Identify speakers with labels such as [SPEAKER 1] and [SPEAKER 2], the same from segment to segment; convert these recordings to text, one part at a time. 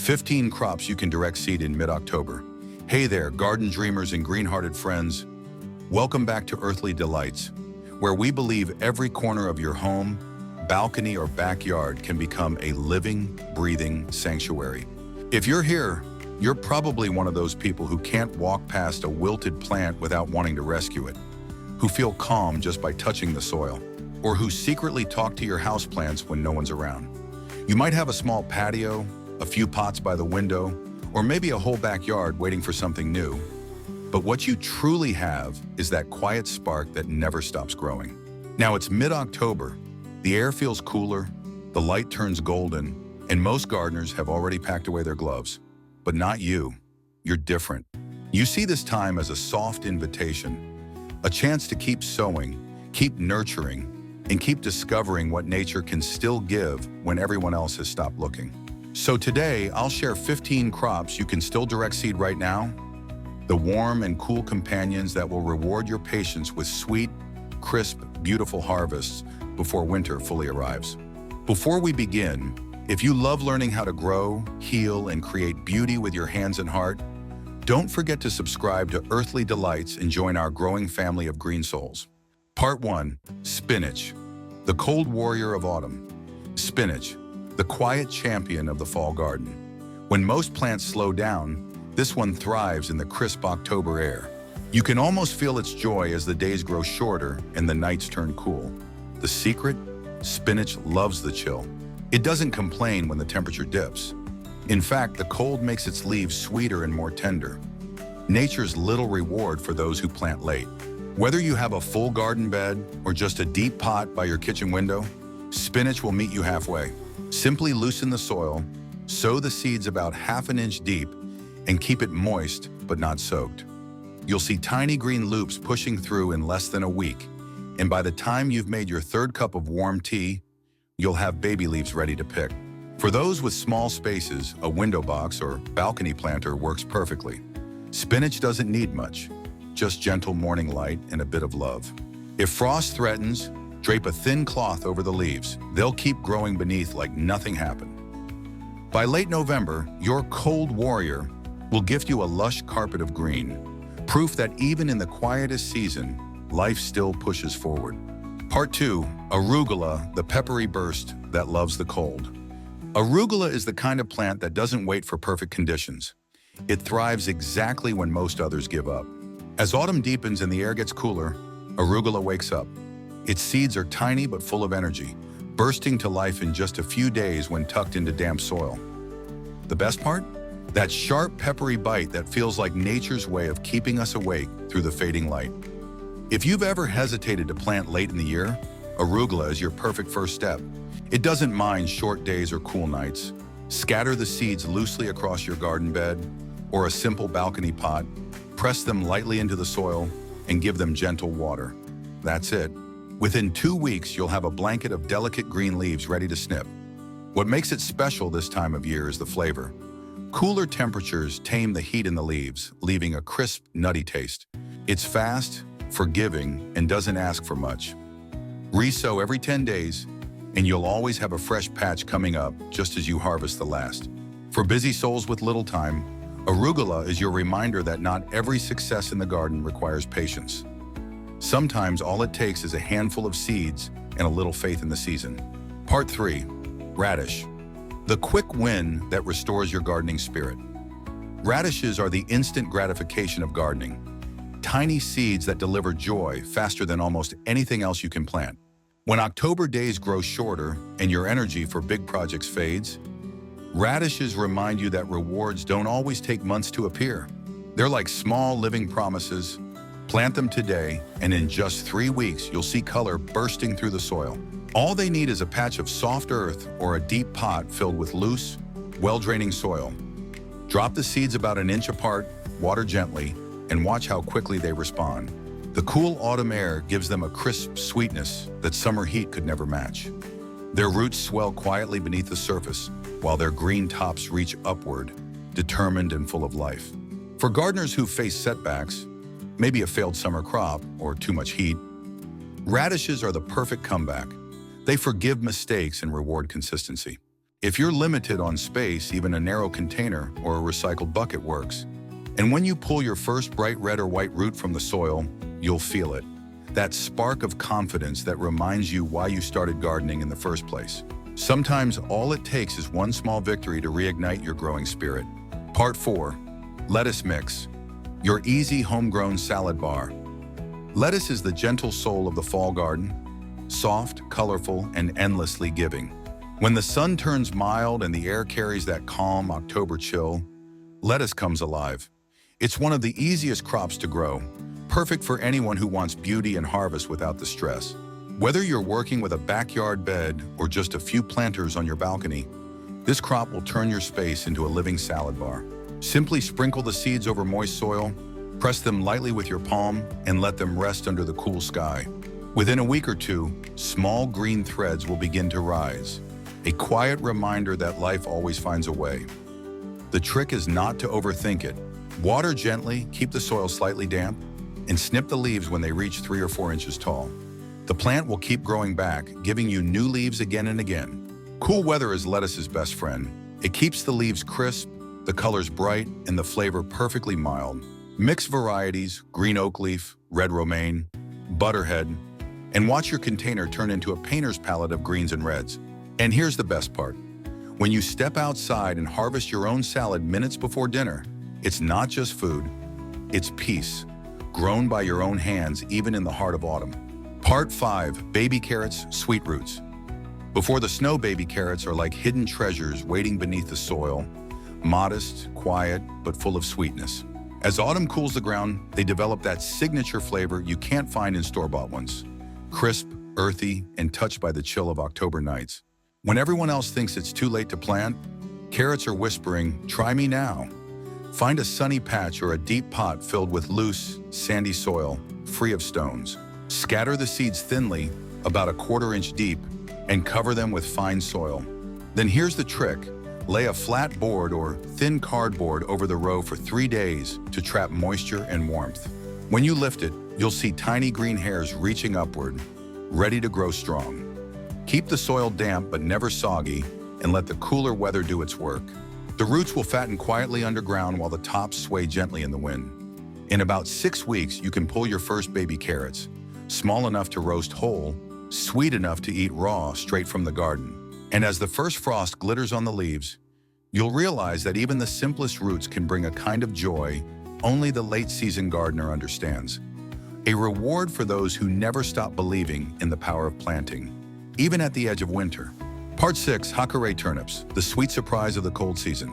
[SPEAKER 1] 15 crops you can direct seed in mid-October. Hey there, garden dreamers and green-hearted friends. Welcome back to Earthly Delights, where we believe every corner of your home, balcony, or backyard can become a living, breathing sanctuary. If you're here, you're probably one of those people who can't walk past a wilted plant without wanting to rescue it, who feel calm just by touching the soil, or who secretly talk to your houseplants when no one's around. You might have a small patio, a few pots by the window, or maybe a whole backyard waiting for something new. But what you truly have is that quiet spark that never stops growing. Now it's mid-October, the air feels cooler, the light turns golden, and most gardeners have already packed away their gloves. But not you. You're different. You see this time as a soft invitation, a chance to keep sowing, keep nurturing, and keep discovering what nature can still give when everyone else has stopped looking. So today, I'll share 15 crops you can still direct seed right now, the warm and cool companions that will reward your patience with sweet, crisp, beautiful harvests before winter fully arrives. Before we begin, if you love learning how to grow, heal, and create beauty with your hands and heart, don't forget to subscribe to Earthly Delights and join our growing family of green souls. Part 1. Spinach, the cold warrior of autumn. Spinach, the quiet champion of the fall garden. When most plants slow down, this one thrives in the crisp October air. You can almost feel its joy as the days grow shorter and the nights turn cool. The secret? Spinach loves the chill. It doesn't complain when the temperature dips. In fact, the cold makes its leaves sweeter and more tender. Nature's little reward for those who plant late. Whether you have a full garden bed or just a deep pot by your kitchen window, spinach will meet you halfway. Simply loosen the soil, sow the seeds about ½ an inch deep, and keep it moist but not soaked. You'll see tiny green loops pushing through in less than a week, and by the time you've made your third cup of warm tea, you'll have baby leaves ready to pick. For those with small spaces, a window box or balcony planter works perfectly. Spinach doesn't need much, just gentle morning light and a bit of love. If frost threatens, drape a thin cloth over the leaves. They'll keep growing beneath like nothing happened. By late November, your cold warrior will gift you a lush carpet of green, proof that even in the quietest season, life still pushes forward. Part 2. Arugula, the peppery burst that loves the cold. Arugula is the kind of plant that doesn't wait for perfect conditions. It thrives exactly when most others give up. As autumn deepens and the air gets cooler, arugula wakes up. Its seeds are tiny but full of energy, bursting to life in just a few days when tucked into damp soil. The best part? That sharp, peppery bite that feels like nature's way of keeping us awake through the fading light. If you've ever hesitated to plant late in the year, arugula is your perfect first step. It doesn't mind short days or cool nights. Scatter the seeds loosely across your garden bed or a simple balcony pot, press them lightly into the soil, and give them gentle water. That's it. Within 2 weeks, you'll have a blanket of delicate green leaves ready to snip. What makes it special this time of year is the flavor. Cooler temperatures tame the heat in the leaves, leaving a crisp, nutty taste. It's fast, forgiving, and doesn't ask for much. Resow every 10 days, and you'll always have a fresh patch coming up just as you harvest the last. For busy souls with little time, arugula is your reminder that not every success in the garden requires patience. Sometimes all it takes is a handful of seeds and a little faith in the season. Part 3. Radish, the quick win that restores your gardening spirit. Radishes are the instant gratification of gardening. Tiny seeds that deliver joy faster than almost anything else you can plant. When October days grow shorter and your energy for big projects fades, radishes remind you that rewards don't always take months to appear. They're like small living promises. Plant them today, and in just 3 weeks, you'll see color bursting through the soil. All they need is a patch of soft earth or a deep pot filled with loose, well-draining soil. Drop the seeds about an inch apart, water gently, and watch how quickly they respond. The cool autumn air gives them a crisp sweetness that summer heat could never match. Their roots swell quietly beneath the surface, while their green tops reach upward, determined and full of life. For gardeners who face setbacks, maybe a failed summer crop or too much heat, radishes are the perfect comeback. They forgive mistakes and reward consistency. If you're limited on space, even a narrow container or a recycled bucket works. And when you pull your first bright red or white root from the soil, you'll feel it. That spark of confidence that reminds you why you started gardening in the first place. Sometimes all it takes is one small victory to reignite your growing spirit. Part 4. Lettuce Mix. Your easy homegrown salad bar. Lettuce is the gentle soul of the fall garden, soft, colorful, and endlessly giving. When the sun turns mild and the air carries that calm October chill, lettuce comes alive. It's one of the easiest crops to grow, perfect for anyone who wants beauty and harvest without the stress. Whether you're working with a backyard bed or just a few planters on your balcony, this crop will turn your space into a living salad bar. Simply sprinkle the seeds over moist soil, press them lightly with your palm, and let them rest under the cool sky. Within a week or two, small green threads will begin to rise, a quiet reminder that life always finds a way. The trick is not to overthink it. Water gently, keep the soil slightly damp, and snip the leaves when they reach 3 or 4 inches tall. The plant will keep growing back, giving you new leaves again and again. Cool weather is lettuce's best friend. It keeps the leaves crisp, the colors bright, and the flavor perfectly mild. Mix varieties, green oak leaf, red romaine, butterhead, and watch your container turn into a painter's palette of greens and reds. And here's the best part. When you step outside and harvest your own salad minutes before dinner, it's not just food, it's peace, grown by your own hands even in the heart of autumn. Part 5. Baby Carrots, Sweet Roots. Before the snow, baby carrots are like hidden treasures waiting beneath the soil, modest, quiet, but full of sweetness. As autumn cools the ground, they develop that signature flavor you can't find in store-bought ones. Crisp, earthy, and touched by the chill of October nights. When everyone else thinks it's too late to plant, carrots are whispering, "Try me now." Find a sunny patch or a deep pot filled with loose, sandy soil, free of stones. Scatter the seeds thinly, about 1/4 inch deep, and cover them with fine soil. Then here's the trick. Lay a flat board or thin cardboard over the row for 3 days to trap moisture and warmth. When you lift it, you'll see tiny green hairs reaching upward, ready to grow strong. Keep the soil damp but never soggy, and let the cooler weather do its work. The roots will fatten quietly underground while the tops sway gently in the wind. In about 6 weeks, you can pull your first baby carrots, small enough to roast whole, sweet enough to eat raw straight from the garden. And as the first frost glitters on the leaves, you'll realize that even the simplest roots can bring a kind of joy only the late-season gardener understands. A reward for those who never stop believing in the power of planting, even at the edge of winter. Part 6. Hakurei Turnips, the sweet surprise of the cold season.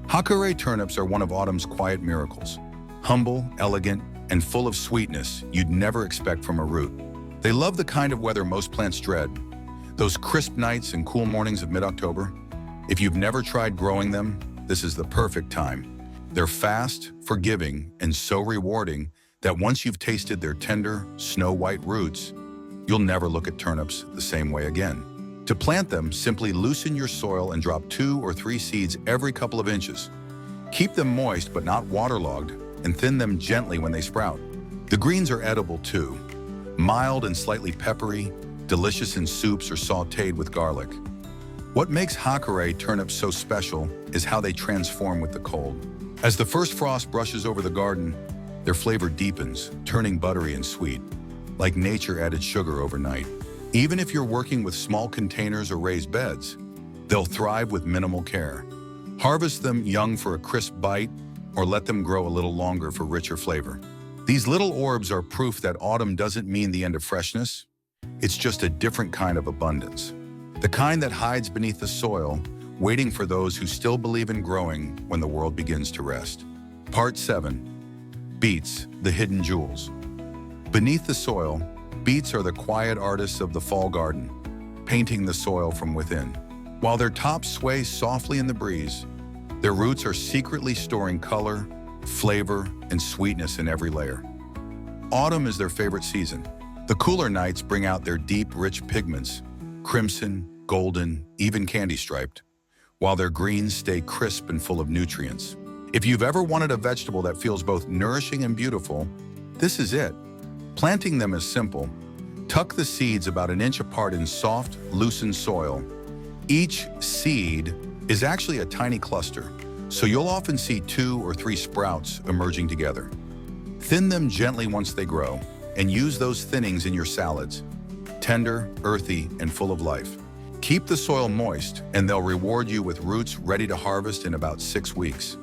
[SPEAKER 1] Hakurei turnips are one of autumn's quiet miracles. Humble, elegant, and full of sweetness you'd never expect from a root. They love the kind of weather most plants dread, those crisp nights and cool mornings of mid-October. If you've never tried growing them, this is the perfect time. They're fast, forgiving, and so rewarding that once you've tasted their tender, snow-white roots, you'll never look at turnips the same way again. To plant them, simply loosen your soil and drop 2 or 3 seeds every couple of inches. Keep them moist but not waterlogged, and thin them gently when they sprout. The greens are edible too, mild and slightly peppery, delicious in soups or sautéed with garlic. What makes Hakurei turnips so special is how they transform with the cold. As the first frost brushes over the garden, their flavor deepens, turning buttery and sweet, like nature added sugar overnight. Even if you're working with small containers or raised beds, they'll thrive with minimal care. Harvest them young for a crisp bite, or let them grow a little longer for richer flavor. These little orbs are proof that autumn doesn't mean the end of freshness. It's just a different kind of abundance. The kind that hides beneath the soil, waiting for those who still believe in growing when the world begins to rest. Part 7. Beets, the hidden jewels. Beneath the soil, beets are the quiet artists of the fall garden, painting the soil from within. While their tops sway softly in the breeze, their roots are secretly storing color, flavor, and sweetness in every layer. Autumn is their favorite season. The cooler nights bring out their deep, rich pigments, crimson, golden, even candy-striped, while their greens stay crisp and full of nutrients. If you've ever wanted a vegetable that feels both nourishing and beautiful, this is it. Planting them is simple. Tuck the seeds about 1 inch apart in soft, loosened soil, Each seed is actually a tiny cluster, so you'll often see 2 or 3 sprouts emerging together. Thin them gently once they grow, and use those thinnings in your salads. Tender, earthy, and full of life. Keep the soil moist, and they'll reward you with roots ready to harvest in about 6 weeks.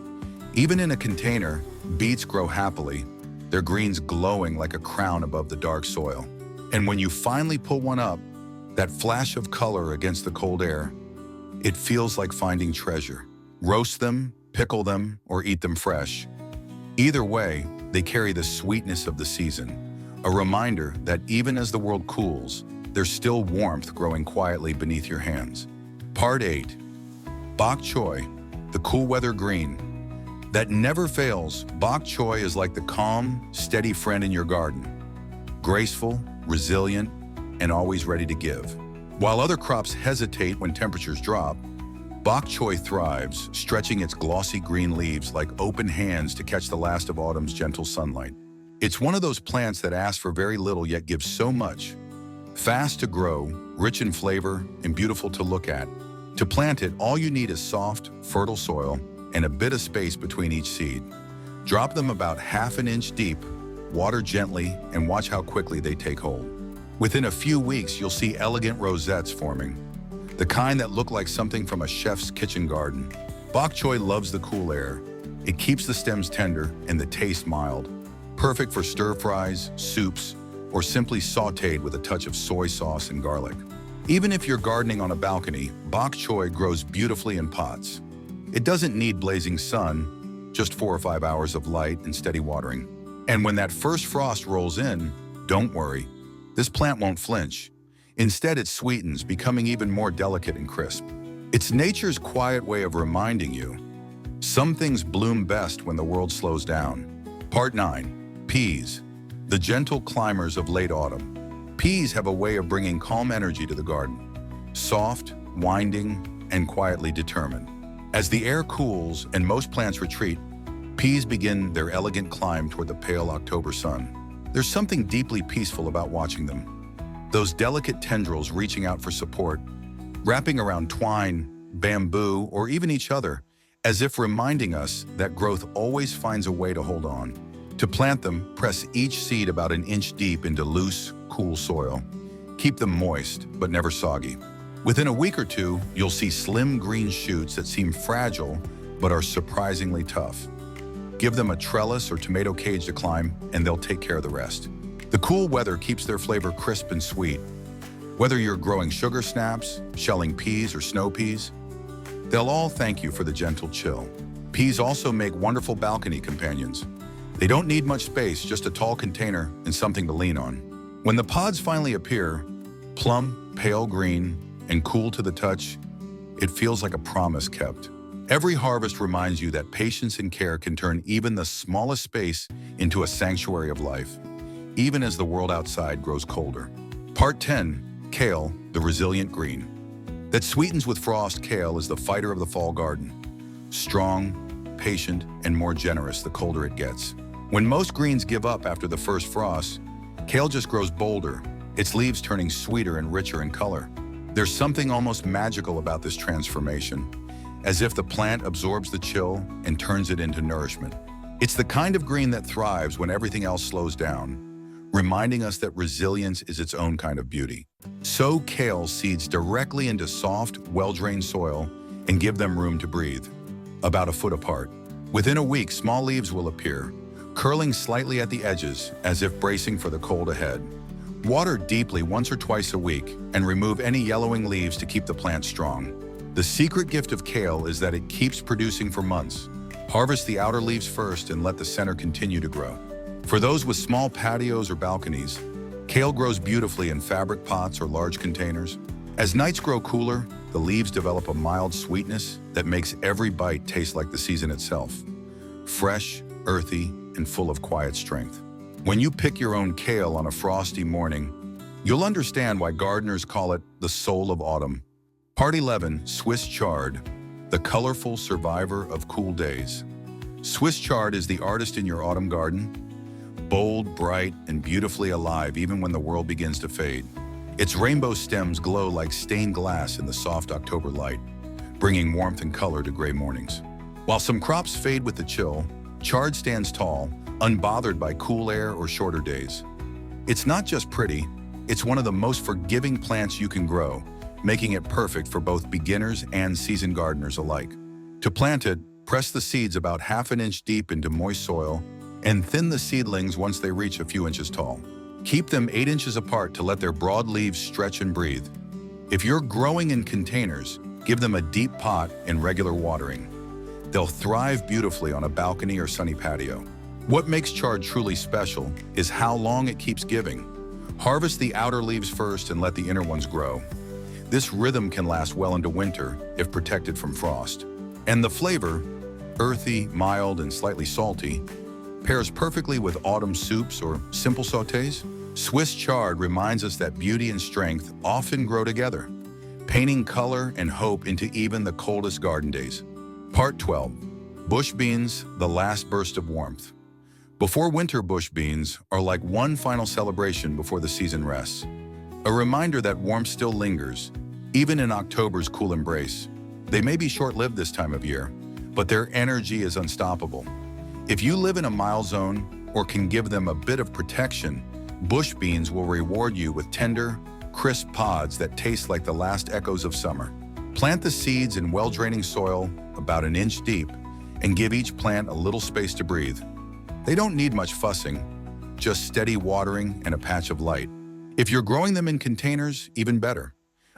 [SPEAKER 1] Even in a container, beets grow happily, their greens glowing like a crown above the dark soil. And when you finally pull one up, that flash of color against the cold air, it feels like finding treasure. Roast them, pickle them, or eat them fresh. Either way, they carry the sweetness of the season, a reminder that even as the world cools, there's still warmth growing quietly beneath your hands. Part 8. Bok choy, the cool weather green. That never fails, bok choy is like the calm, steady friend in your garden. Graceful, resilient, and always ready to give. While other crops hesitate when temperatures drop, bok choy thrives, stretching its glossy green leaves like open hands to catch the last of autumn's gentle sunlight. It's one of those plants that asks for very little yet gives so much. Fast to grow, rich in flavor, and beautiful to look at. To plant it, all you need is soft, fertile soil and a bit of space between each seed. Drop them about ½ an inch deep, water gently, and watch how quickly they take hold. Within a few weeks, you'll see elegant rosettes forming, the kind that look like something from a chef's kitchen garden. Bok choy loves the cool air. It keeps the stems tender and the taste mild, perfect for stir-fries, soups, or simply sautéed with a touch of soy sauce and garlic. Even if you're gardening on a balcony, bok choy grows beautifully in pots. It doesn't need blazing sun, just 4 or 5 hours of light and steady watering. And when that first frost rolls in, don't worry. This plant won't flinch. Instead, it sweetens, becoming even more delicate and crisp. It's nature's quiet way of reminding you, some things bloom best when the world slows down. Part 9. Peas, the gentle climbers of late autumn. Peas have a way of bringing calm energy to the garden. Soft, winding, and quietly determined. As the air cools and most plants retreat, peas begin their elegant climb toward the pale October sun. There's something deeply peaceful about watching them. Those delicate tendrils reaching out for support, wrapping around twine, bamboo, or even each other, as if reminding us that growth always finds a way to hold on. To plant them, press each seed about 1 inch deep into loose, cool soil. Keep them moist, but never soggy. Within a week or two, you'll see slim green shoots that seem fragile, but are surprisingly tough. Give them a trellis or tomato cage to climb, and they'll take care of the rest. The cool weather keeps their flavor crisp and sweet. Whether you're growing sugar snaps, shelling peas, or snow peas, they'll all thank you for the gentle chill. Peas also make wonderful balcony companions. They don't need much space, just a tall container and something to lean on. When the pods finally appear, plump, pale green, and cool to the touch, it feels like a promise kept. Every harvest reminds you that patience and care can turn even the smallest space into a sanctuary of life, even as the world outside grows colder. Part 10. Kale, the resilient green. That sweetens with frost, kale is the fighter of the fall garden. Strong, patient, and more generous the colder it gets. When most greens give up after the first frost, kale just grows bolder, its leaves turning sweeter and richer in color. There's something almost magical about this transformation, as if the plant absorbs the chill and turns it into nourishment. It's the kind of green that thrives when everything else slows down, reminding us that resilience is its own kind of beauty. Sow kale seeds directly into soft, well-drained soil and give them room to breathe, about 1 foot apart. Within a week, small leaves will appear, curling slightly at the edges as if bracing for the cold ahead. Water deeply once or twice a week and remove any yellowing leaves to keep the plant strong. The secret gift of kale is that it keeps producing for months. Harvest the outer leaves first and let the center continue to grow. For those with small patios or balconies, kale grows beautifully in fabric pots or large containers. As nights grow cooler, the leaves develop a mild sweetness that makes every bite taste like the season itself. Fresh, earthy, and full of quiet strength. When you pick your own kale on a frosty morning, you'll understand why gardeners call it the soul of autumn. Part 11. Swiss chard, the colorful survivor of cool days. Swiss chard is the artist in your autumn garden, bold, bright, and beautifully alive even when the world begins to fade. Its rainbow stems glow like stained glass in the soft October light, bringing warmth and color to gray mornings. While some crops fade with the chill, chard stands tall, unbothered by cool air or shorter days. It's not just pretty, it's one of the most forgiving plants you can grow, making it perfect for both beginners and seasoned gardeners alike. To plant it, press the seeds about ½ inch deep into moist soil and thin the seedlings once they reach a few inches tall. Keep them 8 inches apart to let their broad leaves stretch and breathe. If you're growing in containers, give them a deep pot and regular watering. They'll thrive beautifully on a balcony or sunny patio. What makes chard truly special is how long it keeps giving. Harvest the outer leaves first and let the inner ones grow. This rhythm can last well into winter if protected from frost. And the flavor, earthy, mild, and slightly salty, pairs perfectly with autumn soups or simple sautés. Swiss chard reminds us that beauty and strength often grow together, painting color and hope into even the coldest garden days. Part 12. Bush beans, the last burst of warmth. Before winter, bush beans are like one final celebration before the season rests. A reminder that warmth still lingers, even in October's cool embrace. They may be short-lived this time of year, but their energy is unstoppable. If you live in a mild zone or can give them a bit of protection, bush beans will reward you with tender, crisp pods that taste like the last echoes of summer. Plant the seeds in well-draining soil about 1 inch deep and give each plant a little space to breathe. They don't need much fussing, just steady watering and a patch of light. If you're growing them in containers, even better.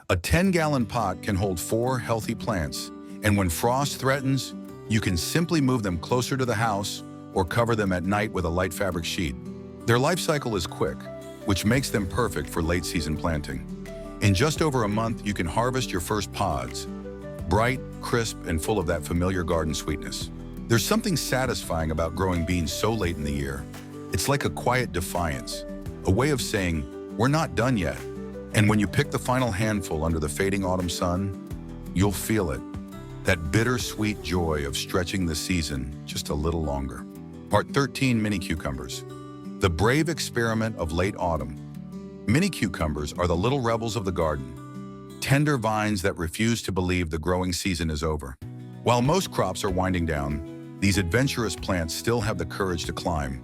[SPEAKER 1] A 10-gallon pot can hold 4 healthy plants, and when frost threatens, you can simply move them closer to the house or cover them at night with a light fabric sheet. Their life cycle is quick, which makes them perfect for late-season planting. In just over a month, you can harvest your first pods, bright, crisp, and full of that familiar garden sweetness. There's something satisfying about growing beans so late in the year. It's like a quiet defiance, a way of saying, we're not done yet. And when you pick the final handful under the fading autumn sun, you'll feel it. That bittersweet joy of stretching the season just a little longer. Part 13, mini cucumbers. The brave experiment of late autumn. Mini cucumbers are the little rebels of the garden, tender vines that refuse to believe the growing season is over. While most crops are winding down, these adventurous plants still have the courage to climb,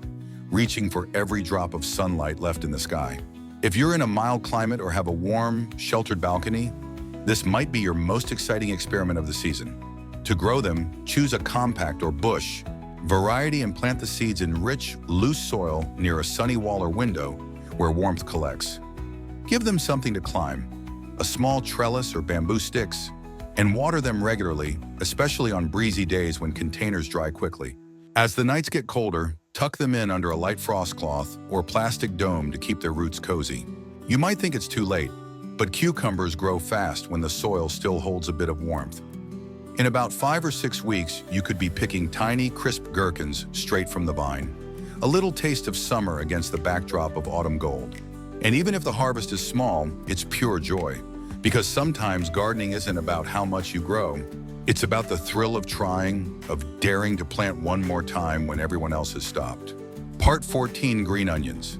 [SPEAKER 1] reaching for every drop of sunlight left in the sky. If you're in a mild climate or have a warm, sheltered balcony, this might be your most exciting experiment of the season. To grow them, choose a compact or bush variety and plant the seeds in rich, loose soil near a sunny wall or window where warmth collects. Give them something to climb, a small trellis or bamboo sticks, and water them regularly, especially on breezy days when containers dry quickly. As the nights get colder, tuck them in under a light frost cloth or plastic dome to keep their roots cozy. You might think it's too late, but cucumbers grow fast when the soil still holds a bit of warmth. In about 5 or 6 weeks, you could be picking tiny, crisp gherkins straight from the vine. A little taste of summer against the backdrop of autumn gold. And even if the harvest is small, it's pure joy. Because sometimes gardening isn't about how much you grow. It's about the thrill of trying, of daring to plant one more time when everyone else has stopped. Part 14, green onions.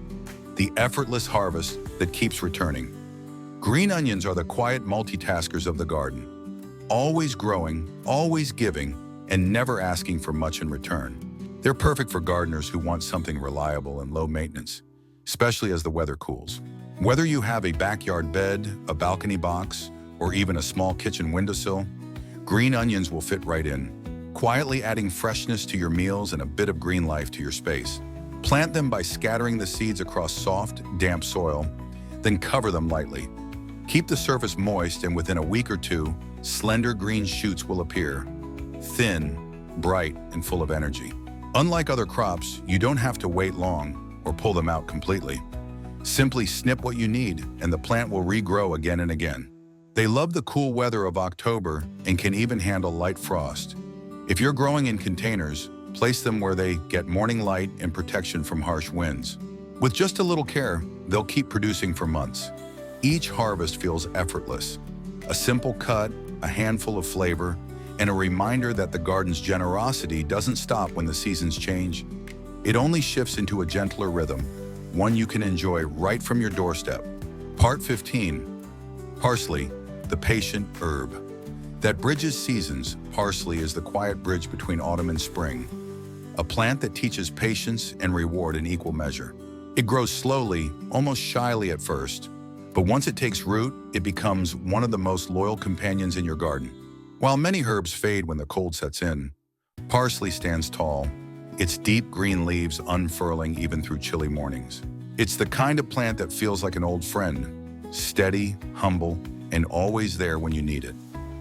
[SPEAKER 1] The effortless harvest that keeps returning. Green onions are the quiet multitaskers of the garden. Always growing, always giving, and never asking for much in return. They're perfect for gardeners who want something reliable and low maintenance, especially as the weather cools. Whether you have a backyard bed, a balcony box, or even a small kitchen windowsill, green onions will fit right in, quietly adding freshness to your meals and a bit of green life to your space. Plant them by scattering the seeds across soft, damp soil, then cover them lightly. Keep the surface moist, and within a week or two, slender green shoots will appear, thin, bright, and full of energy. Unlike other crops, you don't have to wait long or pull them out completely. Simply snip what you need, and the plant will regrow again and again. They love the cool weather of October and can even handle light frost. If you're growing in containers, place them where they get morning light and protection from harsh winds. With just a little care, they'll keep producing for months. Each harvest feels effortless. A simple cut, a handful of flavor, and a reminder that the garden's generosity doesn't stop when the seasons change. It only shifts into a gentler rhythm, one you can enjoy right from your doorstep. Part 15. Parsley, the patient herb. That bridges seasons, parsley is the quiet bridge between autumn and spring. A plant that teaches patience and reward in equal measure. It grows slowly, almost shyly at first, but once it takes root, it becomes one of the most loyal companions in your garden. While many herbs fade when the cold sets in, parsley stands tall, its deep green leaves unfurling even through chilly mornings. It's the kind of plant that feels like an old friend, steady, humble, and always there when you need it.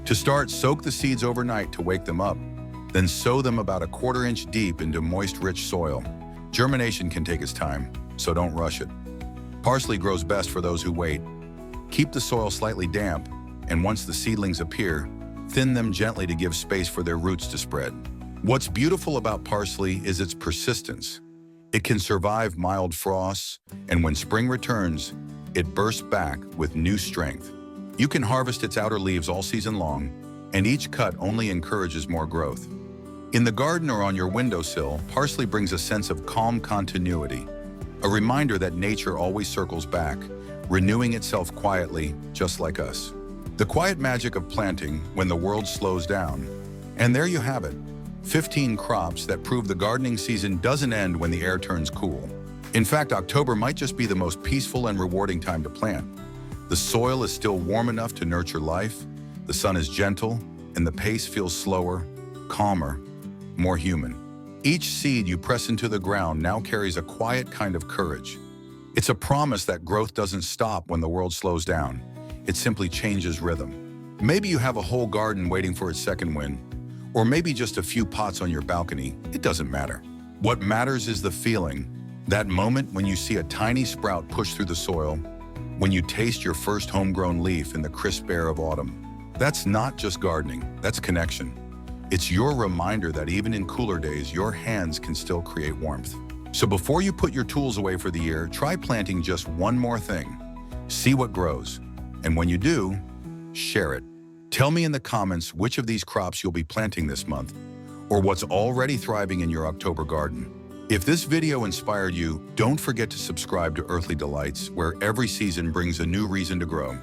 [SPEAKER 1] To start, soak the seeds overnight to wake them up, then sow them about 1/4 inch deep into moist, rich soil. Germination can take its time, so don't rush it. Parsley grows best for those who wait. Keep the soil slightly damp, and once the seedlings appear, thin them gently to give space for their roots to spread. What's beautiful about parsley is its persistence. It can survive mild frosts, and when spring returns, it bursts back with new strength. You can harvest its outer leaves all season long, and each cut only encourages more growth. In the garden or on your windowsill, parsley brings a sense of calm continuity, a reminder that nature always circles back, renewing itself quietly, just like us. The quiet magic of planting when the world slows down. And there you have it, 15 crops that prove the gardening season doesn't end when the air turns cool. In fact, October might just be the most peaceful and rewarding time to plant. The soil is still warm enough to nurture life, the sun is gentle, and the pace feels slower, calmer, more human. Each seed you press into the ground now carries a quiet kind of courage. It's a promise that growth doesn't stop when the world slows down. It simply changes rhythm. Maybe you have a whole garden waiting for its second wind, or maybe just a few pots on your balcony. It doesn't matter. What matters is the feeling, that moment when you see a tiny sprout push through the soil, when you taste your first homegrown leaf in the crisp air of autumn. That's not just gardening, that's connection. It's your reminder that even in cooler days, your hands can still create warmth. So before you put your tools away for the year, try planting just one more thing. See what grows. And when you do, share it. Tell me in the comments which of these crops you'll be planting this month, or what's already thriving in your October garden. If this video inspired you, don't forget to subscribe to Earthly Delights, where every season brings a new reason to grow.